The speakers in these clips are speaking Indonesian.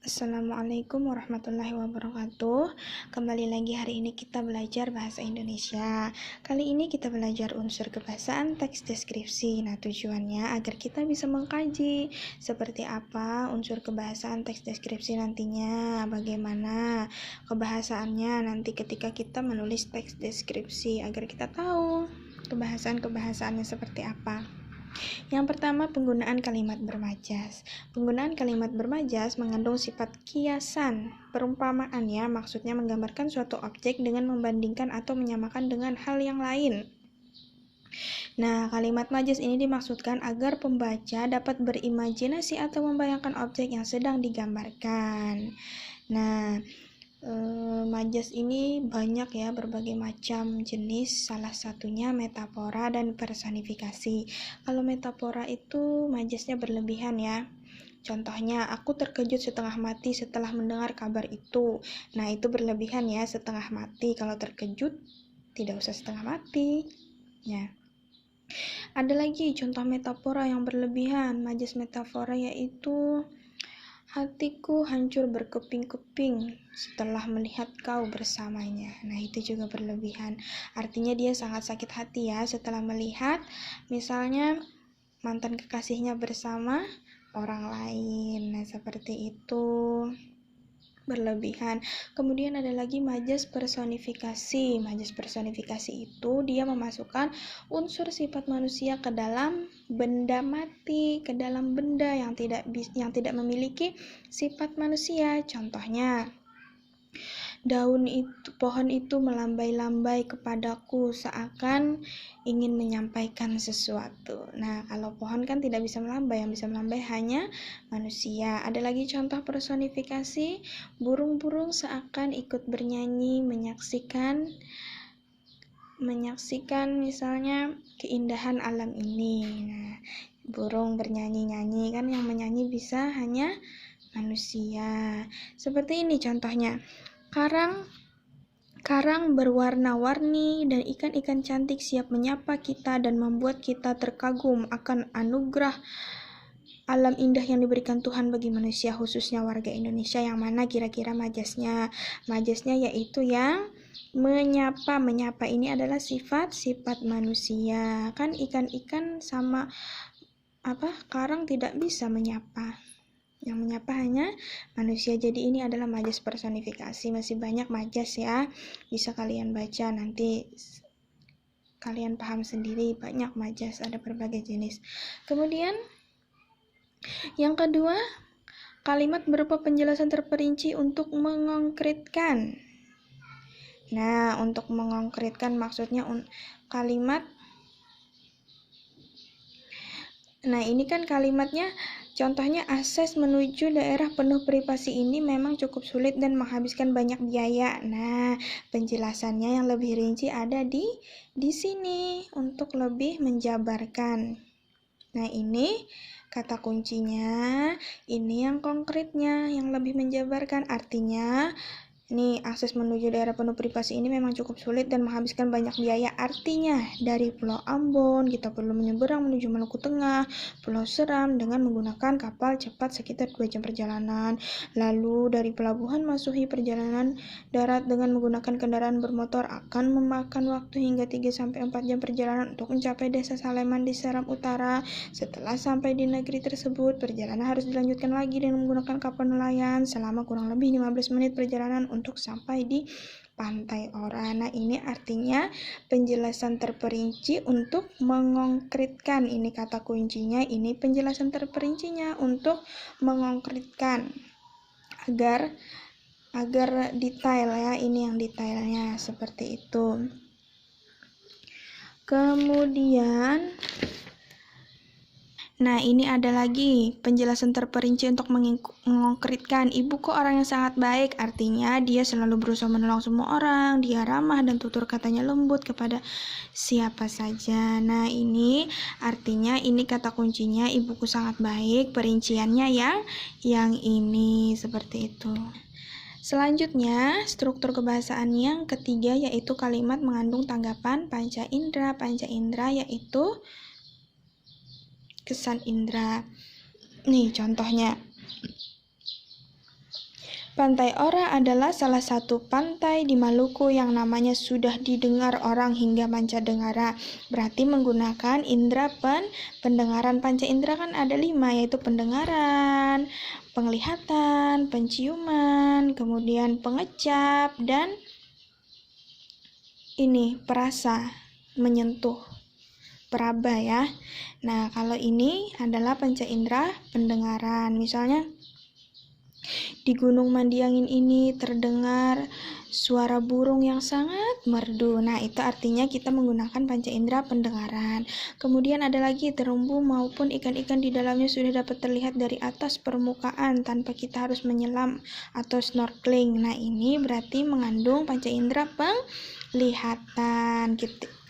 Assalamualaikum warahmatullahi wabarakatuh. Kembali lagi hari ini kita belajar bahasa Indonesia. Kali ini kita belajar unsur kebahasaan teks deskripsi. Nah, tujuannya agar kita bisa mengkaji seperti apa unsur kebahasaan teks deskripsi nantinya, bagaimana kebahasaannya nanti ketika kita menulis teks deskripsi, agar kita tahu kebahasaannya seperti apa. Yang pertama, penggunaan kalimat bermajas. Penggunaan kalimat bermajas mengandung sifat kiasan, perumpamaan ya, maksudnya menggambarkan suatu objek dengan membandingkan atau menyamakan dengan hal yang lain. Nah, kalimat majas ini dimaksudkan agar pembaca dapat berimajinasi atau membayangkan objek yang sedang digambarkan. Nah, majas ini banyak ya, berbagai macam jenis, salah satunya metafora dan personifikasi. Kalau metafora itu majasnya berlebihan ya. Contohnya, aku terkejut setengah mati setelah mendengar kabar itu. Nah, itu berlebihan ya, setengah mati. Kalau terkejut, tidak usah setengah mati. Ya. Ada lagi contoh metafora yang berlebihan. Majas metafora yaitu hatiku hancur berkeping-keping setelah melihat kau bersamanya. Nah, itu juga berlebihan. Artinya dia sangat sakit hati ya setelah melihat misalnya mantan kekasihnya bersama orang lain. Nah, seperti itu. Berlebihan. Kemudian ada lagi majas personifikasi. Majas personifikasi itu dia memasukkan unsur sifat manusia ke dalam benda mati, ke dalam benda yang tidak memiliki sifat manusia. Contohnya, pohon itu melambai-lambai kepadaku seakan ingin menyampaikan sesuatu. Nah, kalau pohon kan tidak bisa melambai, yang bisa melambai hanya manusia. Ada lagi contoh personifikasi, burung-burung seakan ikut bernyanyi menyaksikan misalnya keindahan alam ini. Nah, burung bernyanyi-nyanyi, kan yang menyanyi bisa hanya manusia. Seperti ini contohnya. Karang berwarna-warni dan ikan-ikan cantik siap menyapa kita dan membuat kita terkagum akan anugerah alam indah yang diberikan Tuhan bagi manusia, khususnya warga Indonesia. Yang mana kira-kira majasnya? Majasnya yaitu yang menyapa. Menyapa ini adalah sifat-sifat manusia. Kan ikan-ikan sama karang tidak bisa menyapa. Yang menyapa hanya manusia. Jadi ini adalah majas personifikasi. Masih banyak majas ya, bisa kalian baca, nanti kalian paham sendiri. Banyak majas, ada berbagai jenis. Kemudian yang kedua, kalimat berupa penjelasan terperinci untuk mengkonkretkan. Nah, untuk mengkonkretkan maksudnya kalimat. Nah, ini kan kalimatnya. Contohnya, akses menuju daerah penuh privasi ini memang cukup sulit dan menghabiskan banyak biaya. Nah, penjelasannya yang lebih rinci ada di sini untuk lebih menjabarkan. Nah, ini kata kuncinya, ini yang konkretnya, yang lebih menjabarkan. Artinya, nih, akses menuju daerah penuh privasi ini memang cukup sulit dan menghabiskan banyak biaya. Artinya, dari Pulau Ambon kita perlu menyeberang menuju Maluku Tengah, Pulau Seram dengan menggunakan kapal cepat sekitar 2 jam perjalanan. Lalu dari pelabuhan Masuhi perjalanan darat dengan menggunakan kendaraan bermotor akan memakan waktu hingga 3-4 jam perjalanan untuk mencapai desa Saleman di Seram Utara. Setelah sampai di negeri tersebut, perjalanan harus dilanjutkan lagi dengan menggunakan kapal nelayan selama kurang lebih 15 menit perjalanan untuk sampai di Pantai Ora. Nah, ini artinya penjelasan terperinci untuk mengkonkretkan. Ini kata kuncinya, ini penjelasan terperincinya untuk mengkonkretkan agar detail ya. Ini yang detailnya seperti itu. Kemudian nah, ini ada lagi penjelasan terperinci untuk mengkonkretkan. Ibu kok orang yang sangat baik, artinya dia selalu berusaha menolong semua orang, dia ramah dan tutur katanya lembut kepada siapa saja. Nah, ini artinya, ini kata kuncinya, ibuku sangat baik. Perinciannya yang ini seperti itu. Selanjutnya, struktur kebahasaan yang ketiga yaitu kalimat mengandung tanggapan panca indera. Panca indera yaitu kesan indera. Nih contohnya. Pantai Ora adalah salah satu pantai di Maluku yang namanya sudah didengar orang hingga mancanegara. Berarti menggunakan indera pendengaran. Panca indera kan ada 5, yaitu pendengaran, penglihatan, penciuman, kemudian pengecap, dan ini perasa, menyentuh, peraba ya. Nah, kalau ini adalah panca indera pendengaran. Misalnya di Gunung Mandiangin ini terdengar suara burung yang sangat merdu. Nah, itu artinya kita menggunakan panca indera pendengaran. Kemudian ada lagi terumbu maupun ikan-ikan di dalamnya sudah dapat terlihat dari atas permukaan tanpa kita harus menyelam atau snorkeling. Nah, ini berarti mengandung panca indera penglihatan.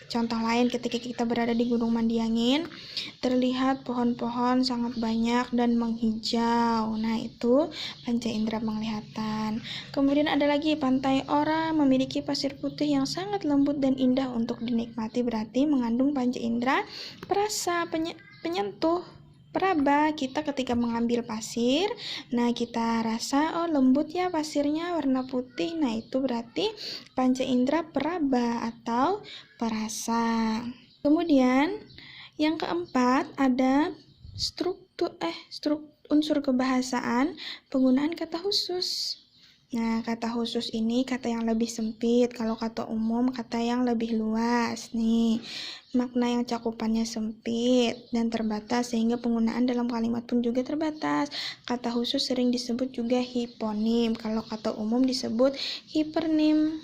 Contoh lain, ketika kita berada di Gunung Mandiangin, terlihat pohon-pohon sangat banyak dan menghijau. Nah, itu panca indera penglihatan. Kemudian ada lagi, Pantai Ora memiliki pasir putih yang sangat lembut dan indah untuk dinikmati. Berarti mengandung panca indera perasa, penyentuh, peraba. Kita ketika mengambil pasir, nah kita rasa, oh lembut ya pasirnya, warna putih. Nah, itu berarti panca indera peraba atau perasa. Kemudian yang keempat ada unsur kebahasaan penggunaan kata khusus. Nah, kata khusus ini kata yang lebih sempit, kalau kata umum kata yang lebih luas. Nih, makna yang cakupannya sempit dan terbatas sehingga penggunaan dalam kalimat pun juga terbatas. Kata khusus sering disebut juga hiponim, kalau kata umum disebut hipernim.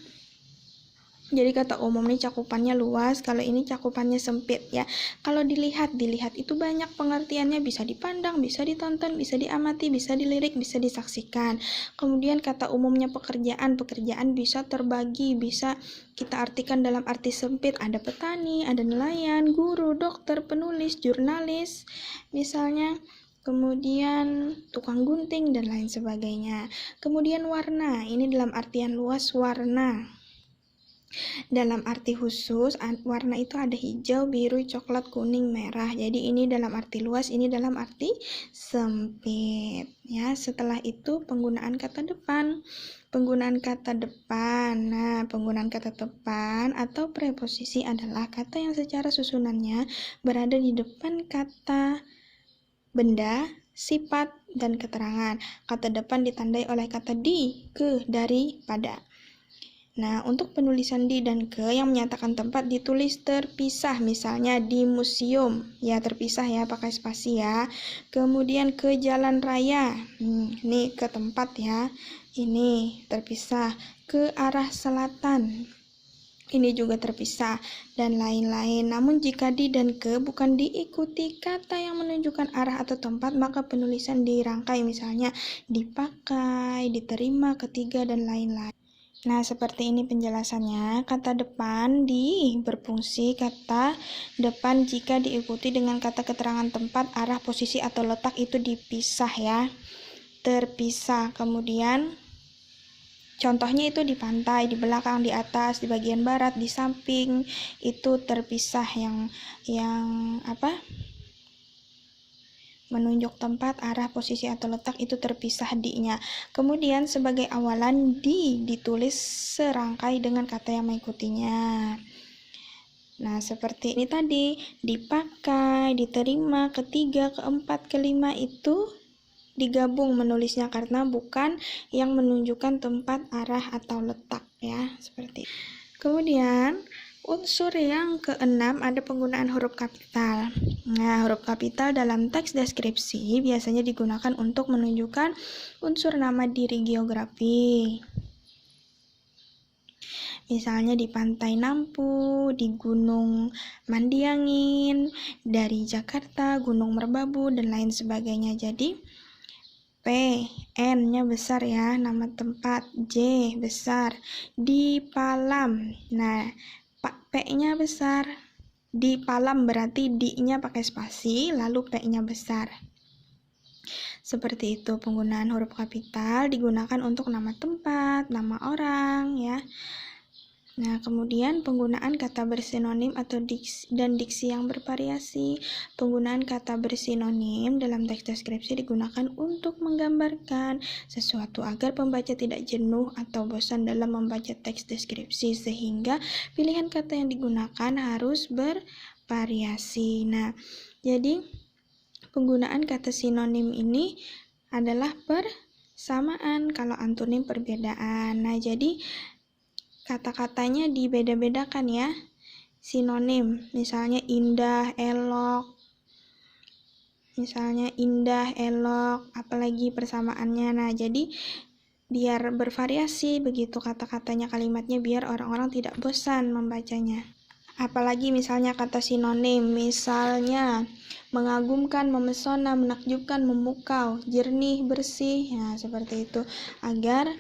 Jadi kata umum ini cakupannya luas, kalau ini cakupannya sempit ya. Kalau dilihat itu banyak pengertiannya, bisa dipandang, bisa ditonton, bisa diamati, bisa dilirik, bisa disaksikan. Kemudian kata umumnya pekerjaan bisa terbagi, bisa kita artikan dalam arti sempit, ada petani, ada nelayan, guru, dokter, penulis, jurnalis, misalnya. Kemudian tukang gunting dan lain sebagainya. Kemudian warna, ini dalam artian luas warna. Dalam arti khusus, warna itu ada hijau, biru, coklat, kuning, merah. Jadi ini dalam arti luas, ini dalam arti sempit. Ya, setelah itu penggunaan kata depan. Penggunaan kata depan. Nah, penggunaan kata depan atau preposisi adalah kata yang secara susunannya berada di depan kata benda, sifat, dan keterangan. Kata depan ditandai oleh kata di, ke, dari, pada. Nah, untuk penulisan di dan ke yang menyatakan tempat ditulis terpisah, misalnya di museum, ya terpisah ya, pakai spasi ya. Kemudian ke jalan raya, ini ke tempat ya, ini terpisah. Ke arah selatan, ini juga terpisah, dan lain-lain. Namun jika di dan ke bukan diikuti kata yang menunjukkan arah atau tempat, maka penulisan dirangkai, misalnya dipakai, diterima, ketiga, dan lain-lain. Nah, seperti ini penjelasannya. Kata depan berfungsi kata depan jika diikuti dengan kata keterangan tempat, arah, posisi, atau letak itu dipisah ya. Terpisah. Kemudian contohnya itu di pantai, di belakang, di atas, di bagian barat, di samping, itu terpisah yang menunjuk tempat, arah, posisi, atau letak itu terpisah di-nya. Kemudian sebagai awalan ditulis serangkai dengan kata yang mengikutinya. Nah, seperti ini tadi, dipakai, diterima, ketiga, keempat, kelima itu digabung menulisnya karena bukan yang menunjukkan tempat, arah, atau letak ya, seperti itu. Kemudian unsur yang keenam ada penggunaan huruf kapital. Nah, huruf kapital dalam teks deskripsi biasanya digunakan untuk menunjukkan unsur nama diri geografi. Misalnya di Pantai Nampu, di Gunung Mandiangin, dari Jakarta, Gunung Merbabu, dan lain sebagainya. Jadi P, N-nya besar ya, nama tempat. J besar. Di Palam. Nah, P-nya besar. Di Palam berarti di-nya pakai spasi, lalu P-nya besar. Seperti itu penggunaan huruf kapital digunakan untuk nama tempat, nama orang ya. Nah, kemudian penggunaan kata bersinonim atau diksi yang bervariasi. Penggunaan kata bersinonim dalam teks deskripsi digunakan untuk menggambarkan sesuatu agar pembaca tidak jenuh atau bosan dalam membaca teks deskripsi, sehingga pilihan kata yang digunakan harus bervariasi. Nah, jadi penggunaan kata sinonim ini adalah persamaan, kalau antonim perbedaan. Nah, jadi kata-katanya dibeda-bedakan ya. Sinonim, misalnya indah, elok. Apalagi persamaannya. Nah, jadi biar bervariasi begitu kata-katanya, kalimatnya, biar orang-orang tidak bosan membacanya. Apalagi misalnya kata sinonim, misalnya mengagumkan, memesona, menakjubkan, memukau, jernih, bersih. Nah, seperti itu, agar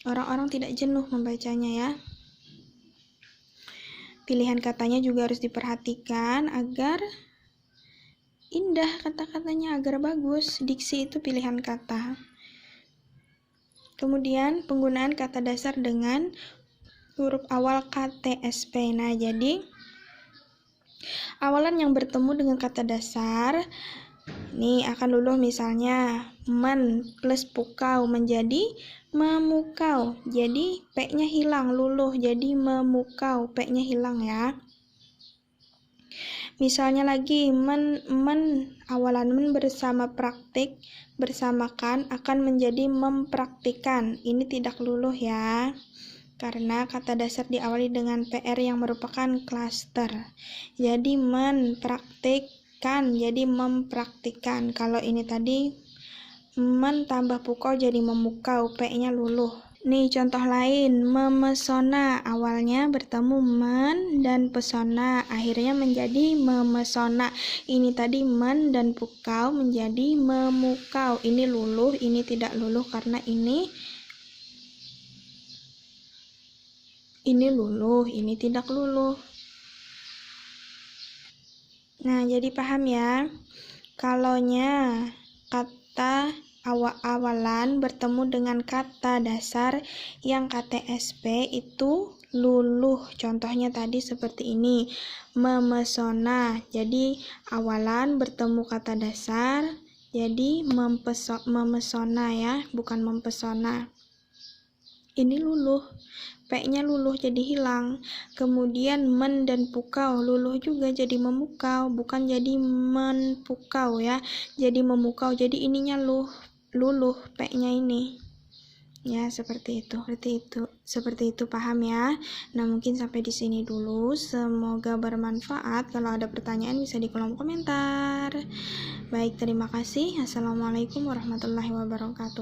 orang-orang tidak jenuh membacanya ya. Pilihan katanya juga harus diperhatikan agar indah kata-katanya, agar bagus. Diksi itu pilihan kata. Kemudian penggunaan kata dasar dengan huruf awal KTSP. Nah, jadi awalan yang bertemu dengan kata dasar ini akan luluh, misalnya men plus pukau menjadi memukau. Jadi P-nya hilang, luluh jadi memukau, P-nya hilang ya. Misalnya lagi men awalan men bersama praktik bersamakan akan menjadi mempraktikan. Ini tidak luluh ya, karena kata dasar diawali dengan PR yang merupakan klaster. Jadi mempraktikkan jadi mempraktikan. Kalau ini tadi men tambah pukau jadi memukau, P-nya luluh. Nih contoh lain, memesona, awalnya bertemu men dan pesona, akhirnya menjadi memesona. Ini tadi men dan pukau menjadi memukau. Ini luluh, ini tidak luluh karena ini luluh, ini tidak luluh. Nah, jadi paham ya. Kalaunya kata awalan bertemu dengan kata dasar yang KTSP itu luluh. Contohnya tadi seperti ini, memesona. Jadi awalan bertemu kata dasar jadi memesona ya, bukan mempesona. Ini luluh, P-nya luluh jadi hilang. Kemudian men dan pukau, luluh juga jadi memukau, bukan jadi menpukau ya, jadi memukau. Jadi ininya luluh, P-nya ini. Ya, seperti itu, paham ya. Nah, mungkin sampai di sini dulu. Semoga bermanfaat. Kalau ada pertanyaan bisa di kolom komentar. Baik, terima kasih. Assalamualaikum warahmatullahi wabarakatuh.